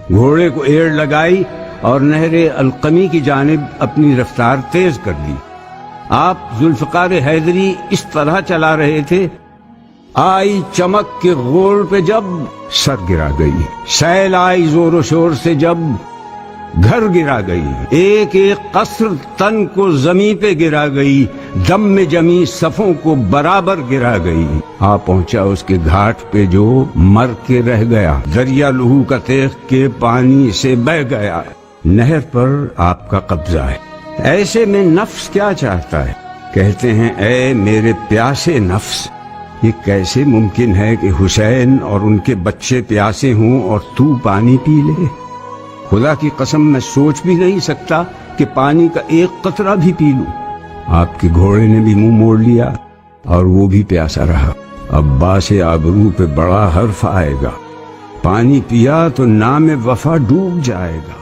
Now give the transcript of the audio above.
گھوڑے کو ایڑ لگائی اور نہر القمی کی جانب اپنی رفتار تیز کر دی۔ آپ ذوالفقار حیدری اس طرح چلا رہے تھے، آئی چمک کے غور پہ جب سر گرا گئی، سیل آئی زور و شور سے جب گھر گرا گئی، ایک ایک قصر تن کو زمین پہ گرا گئی، دم میں جمی صفوں کو برابر گرا گئی۔ آ پہنچا اس کے گھاٹ پہ جو مر کے رہ گیا، دریا لہو کا تیغ کے پانی سے بہہ گیا۔ نہر پر آپ کا قبضہ ہے، ایسے میں نفس کیا چاہتا ہے؟ کہتے ہیں اے میرے پیاسے نفس، یہ کیسے ممکن ہے کہ حسین اور ان کے بچے پیاسے ہوں اور تو پانی پی لے؟ خدا کی قسم میں سوچ بھی نہیں سکتا کہ پانی کا ایک قطرہ بھی پی لوں۔ آپ کے گھوڑے نے بھی منہ موڑ لیا اور وہ بھی پیاسا رہا۔ عباس آبرو پہ بڑا حرف آئے گا، پانی پیا تو نام وفا ڈوب جائے گا۔